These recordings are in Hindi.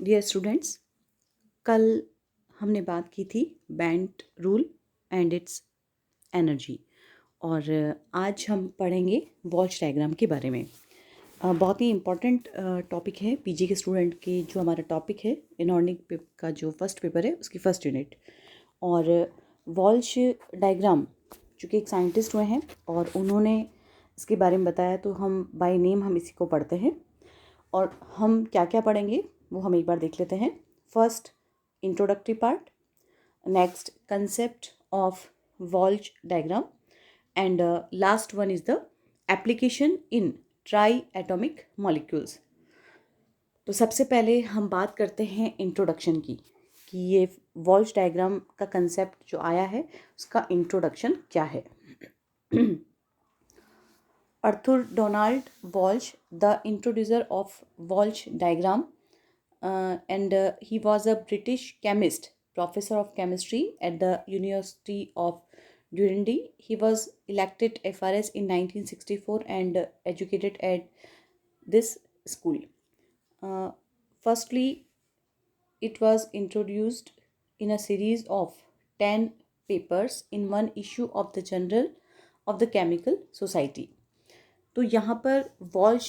डियर स्टूडेंट्स, कल हमने बात की थी band rule and it's energy. और आज हम पढ़ेंगे वॉल्श डायग्राम के बारे में। बहुत ही इम्पॉर्टेंट टॉपिक है पीजी के स्टूडेंट के। जो हमारा टॉपिक है इनऑर्गेनिक का जो फर्स्ट पेपर है उसकी फर्स्ट यूनिट। और वॉल्श डायग्राम चूँकि एक साइंटिस्ट हुए हैं और उन्होंने इसके बारे में बताया, तो हम बाय नेम हम इसी को पढ़ते हैं। और हम क्या क्या पढ़ेंगे वो हम एक बार देख लेते हैं। First, introductory part. Next, concept of Walsh diagram. And last one is the application in try atomic molecules. तो सबसे पहले हम बात करते हैं इंट्रोडक्शन की, कि ये वॉल्श डायग्राम का कंसेप्ट जो आया है उसका इंट्रोडक्शन क्या है। Arthur Donald Walsh, the introducer of Walsh diagram, and he was a British chemist, professor of chemistry at the University of Dundee. He was elected FRS in 1964 and educated at this school. Uh, Firstly, it was introduced in a series of 10 papers in one issue of the Journal of the Chemical Society. तो यहाँ पर वॉल्श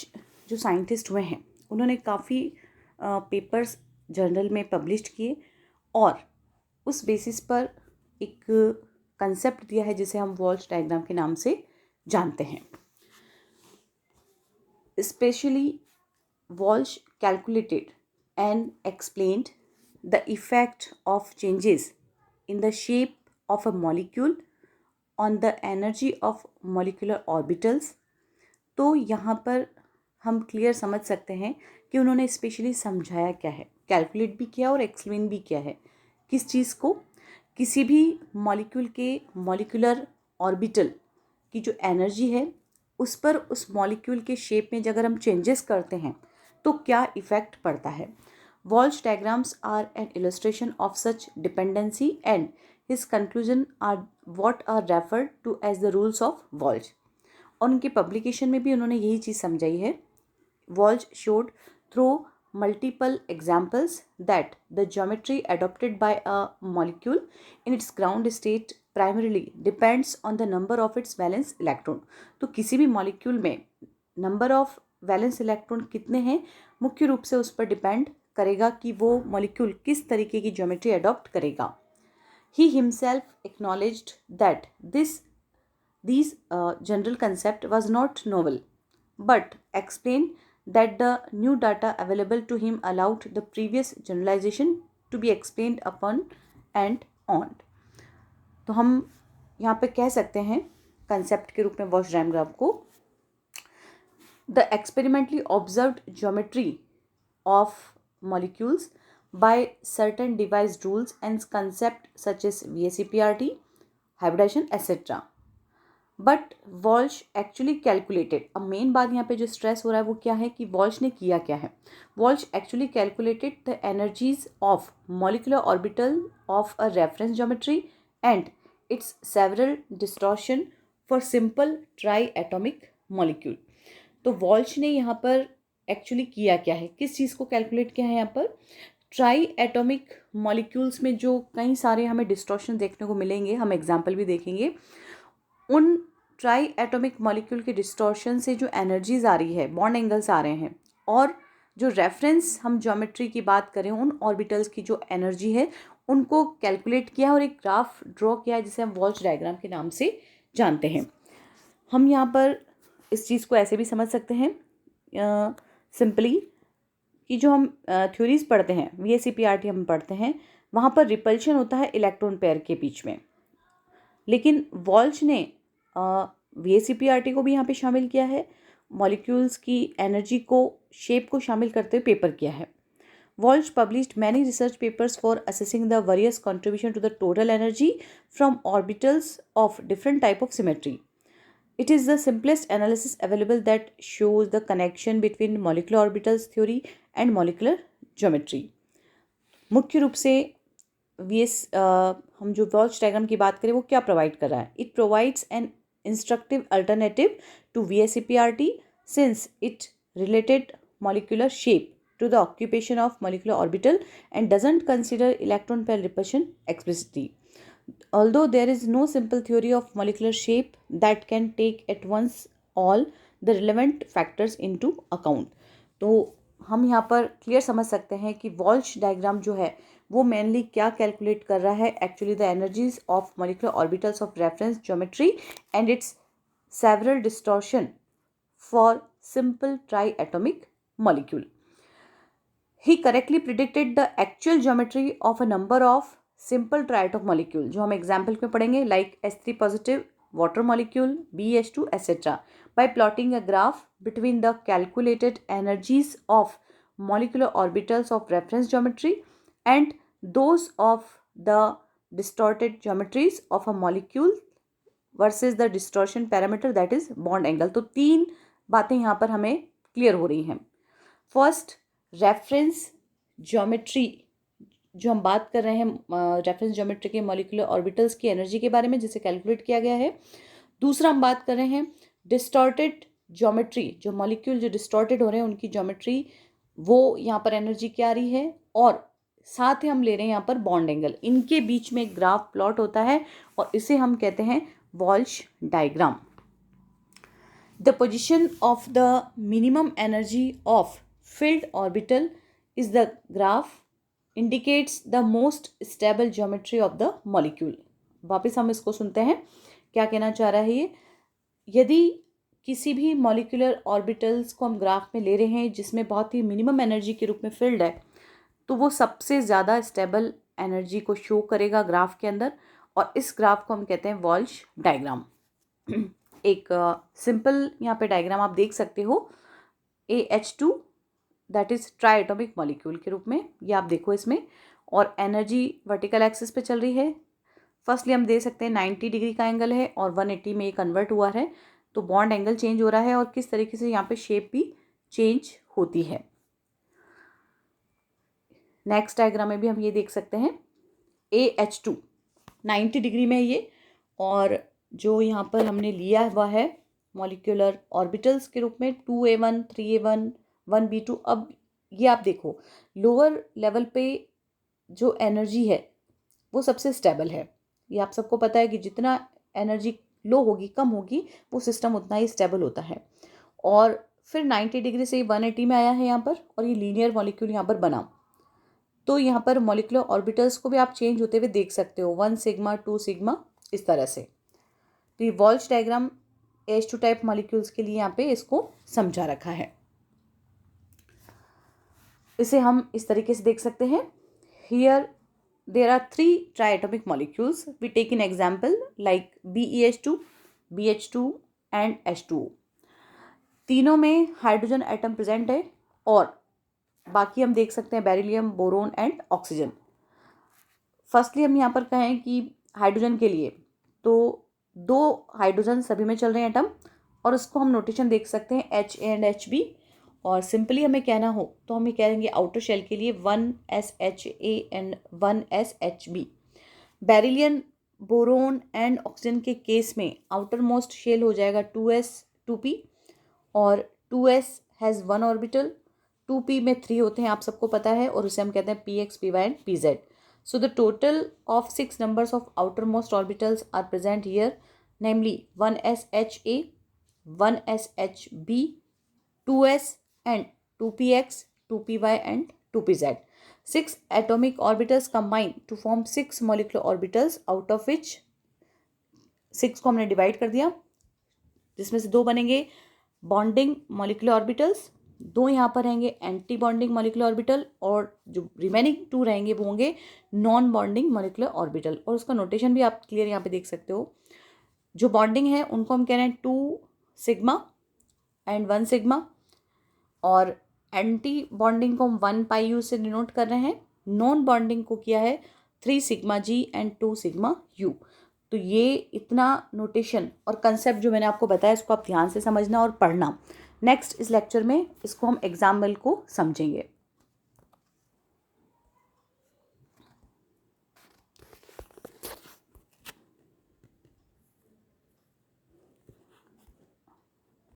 जो साइंटिस्ट हुए हैं उन्होंने काफ़ी पेपर्स जर्नल में पब्लिश किए और उस बेसिस पर एक कंसेप्ट दिया है जिसे हम वॉल्श डायग्राम के नाम से जानते हैं। Specially Walsh calculated and explained the effect of changes in the shape of a molecule on the energy of molecular orbitals. तो यहाँ पर हम क्लियर समझ सकते हैं कि उन्होंने स्पेशली समझाया क्या है, कैलकुलेट भी किया और एक्सप्लेन भी किया है। किस चीज़ को? किसी भी मॉलिक्यूल के मॉलिक्यूलर ऑर्बिटल की जो एनर्जी है उस पर उस मॉलिक्यूल के शेप में अगर हम चेंजेस करते हैं तो क्या इफ़ेक्ट पड़ता है। Walsh diagrams are an illustration of such dependency and his conclusion are what are referred to as the rules of Walsh. और उनके पब्लिकेशन में भी उन्होंने यही चीज़ समझाई है। Walsh showed through multiple examples that the geometry adopted by a molecule in its ground state primarily depends on the number of its valence electron। तो किसी भी मॉलिक्यूल में नंबर ऑफ वैलेंस इलेक्ट्रॉन कितने हैं मुख्य रूप से उस पर डिपेंड करेगा कि वो मॉलिक्यूल किस तरीके की ज्योमेट्री अडॉप्ट करेगा। He himself acknowledged that this general concept was not novel, but explained that the new data available to him allowed the previous generalization to be explained upon and on। तो हम यहाँ पे कह सकते हैं कंसेप्ट के रूप में वॉल्श डायग्राम को, the experimentally observed geometry of molecules by certain devised rules and concepts such as VSEPRT, hybridization, etc. But Walsh actually calculated. अब मेन बात यहाँ पे जो स्ट्रेस हो रहा है वो क्या है कि वॉल्श ने किया क्या है। Walsh actually calculated the energies of molecular orbital of a reference geometry and it's several distortion for simple try atomic molecule. तो वॉल्श ने यहाँ पर एक्चुअली किया क्या है, किस चीज़ को कैलकुलेट किया है यहाँ पर। ट्राई एटॉमिक मॉलिक्यूल्स में जो कई सारे हमें डिस्टॉर्शन देखने को मिलेंगे, हम एग्जाम्पल भी देखेंगे। उन ट्राई एटॉमिक मॉलिक्यूल के डिस्टॉर्शन से जो एनर्जीज आ रही है, बॉन्ड एंगल्स आ रहे हैं, और जो रेफरेंस हम ज्योमेट्री की बात करें उन ऑर्बिटल्स की जो एनर्जी है उनको कैलकुलेट किया और एक ग्राफ ड्रॉ किया है जिसे हम वॉल्श डायग्राम के नाम से जानते हैं। हम यहाँ पर इस चीज़ को ऐसे भी समझ सकते हैं सिंपली कि जो हम थ्योरीज पढ़ते हैं, VSEPRT हम पढ़ते हैं, वहाँ पर रिपल्शन होता है इलेक्ट्रॉन पेयर के बीच में। लेकिन वॉल्श ने VSEPRT को भी यहाँ पे शामिल किया है, मॉलिक्यूल्स की एनर्जी को, शेप को शामिल करते हुए पेपर किया है। Walsh published many research papers for assessing the various contribution to the total energy from orbitals of different type of symmetry. It is the simplest analysis available that shows the connection between molecular orbitals theory and molecular geometry। मुख्य रूप से हम जो वॉल्श डायग्राम की बात करें वो क्या प्रोवाइड कर रहा है। It provides an instructive alternative to VSEPRT since it related molecular shape to the occupation of molecular orbital and doesn't consider electron pair repulsion explicitly. Although there is no simple theory of molecular shape that can take at once all the relevant factors into account. तो हम यहाँ पर क्लियर समझ सकते हैं कि वॉल्श डायग्राम जो है वो मेनली क्या कैलकुलेट कर रहा है, actually the energies of molecular orbitals of reference geometry and it's several distortion for simple triatomic molecule. He correctly predicted the actual geometry of a number of simple triatomic molecule, जो हम एग्जाम्पल में पढ़ेंगे, like H3 positive water molecule, BH2 etc. by plotting a graph between the calculated energies of molecular orbitals of reference geometry and those of the distorted geometries of a molecule versus the distortion parameter that is bond angle. तो तीन बातें यहाँ पर हमें क्लियर हो रही हैं. फर्स्ट, रेफरेंस ज्योमेट्री, जो हम बात कर रहे हैं रेफरेंस ज्योमेट्री के मॉलिक्यूलर ऑर्बिटल्स की एनर्जी के बारे में जिसे कैलकुलेट किया गया है. दूसरा हम बात कर रहे हैं डिस्टॉर्टेड ज्योमेट्री, जो मॉलिक्यूल जो डिस्टॉर्टेड हो रहे हैं उनकी ज्योमेट्री, वो यहाँ पर एनर्जी क्या आ रही है, और साथ ही हम ले रहे हैं यहाँ पर बॉन्ड एंगल. इनके बीच में ग्राफ प्लॉट होता है और इसे हम कहते हैं Walsh diagram. The position of the minimum energy of filled orbital is the graph indicates the most stable geometry of the molecule. वापस हम इसको सुनते हैं, क्या कहना चाह रहा है ये. यदि किसी भी मॉलिक्यूलर ऑर्बिटल्स को हम ग्राफ में ले रहे हैं जिसमें बहुत ही मिनिमम एनर्जी के रूप में फिल्ड है, तो वो सबसे ज़्यादा स्टेबल एनर्जी को शो करेगा ग्राफ के अंदर, और इस ग्राफ को हम कहते हैं वॉल्श डायग्राम. एक सिंपल यहाँ पे डायग्राम आप देख सकते हो, AH2 that is triatomic molecule के रूप में, ये आप देखो इसमें, और एनर्जी वर्टिकल एक्सिस पे चल रही है. फर्स्टली हम दे सकते हैं 90 डिग्री का एंगल है और 180 में ये कन्वर्ट हुआ है, तो बॉन्ड एंगल चेंज हो रहा है और किस तरीके से यहाँ पे शेप भी चेंज होती है. नेक्स्ट डायग्राम में भी हम ये देख सकते हैं AH2 90 डिग्री में है ये, और जो यहाँ पर हमने लिया हुआ है मॉलिक्यूलर ऑर्बिटल्स के रूप में 2a1, 3a1, 1b2. अब ये आप देखो लोअर लेवल पे जो एनर्जी है वो सबसे स्टेबल है. ये आप सबको पता है कि जितना एनर्जी लो होगी, कम होगी, वो सिस्टम उतना ही स्टेबल होता है. और फिर 90 डिग्री से 180 में आया है यहाँ पर, और ये लीनियर मॉलिक्यूल यहाँ पर बना. तो यहाँ पर मॉलिक्यूलर ऑर्बिटल्स को भी आप चेंज होते हुए देख सकते हो, 1 सिग्मा 2 सिग्मा इस तरह से. तो ये Walsh diagram H2 type molecules के लिए यहाँ पे इसको समझा रखा है. इसे हम इस तरीके से देख सकते हैं. Here there are 3 triatomic molecules. We take in example like BeH2, BH2 and H2O. तीनों में हाइड्रोजन एटम प्रेजेंट है, और बाकी हम देख सकते हैं beryllium, boron and oxygen. Firstly हम यहाँ पर कहें कि हाइड्रोजन के लिए तो 2 हाइड्रोजन सभी में चल रहे हैं एटम, और उसको हम नोटेशन देख सकते हैं HA एंड HB. और सिंपली हमें कहना हो तो हम ये कहेंगे आउटर शेल के लिए 1SHA and 1SHB. Beryllium, boron and oxygen के केस में आउटर मोस्ट शेल हो जाएगा 2S 2P, और 2S हैज़ 1 ऑर्बिटल, 2P में 3 होते हैं, आप सबको पता है, और उसे हम कहते हैं PX, PY and PZ. So the total of 6 numbers of outermost orbitals are present here, namely 1SHA, 1SHB, 2S and 2px, 2py and 2pz. 6 atomic orbitals combine to form 6 molecular orbitals, out of which 6 को हमने डिवाइड कर दिया, जिसमें से 2 बनेंगे बॉन्डिंग मॉलिक्यूलर ऑर्बिटल्स, 2 यहाँ पर रहेंगे एंटी बॉन्डिंग मॉलिक्यूलर ऑर्बिटल, और जो रिमेनिंग 2 रहेंगे वो होंगे नॉन बॉन्डिंग मॉलिक्यूलर ऑर्बिटल. और उसका नोटेशन भी आप क्लियर यहाँ पे देख सकते हो. जो बॉन्डिंग है उनको हम कह रहे हैं 2 सिग्मा एंड 1 सिग्मा, और एंटी बॉन्डिंग को हम 1 पाई यू से डिनोट कर रहे हैं. नॉन बॉन्डिंग को किया है 3 sigma g and 2 sigma u. तो ये इतना नोटेशन और कंसेप्ट जो मैंने आपको बताया, इसको आप ध्यान से समझना और पढ़ना. नेक्स्ट इस लेक्चर में इसको हम एग्जाम्पल को समझेंगे.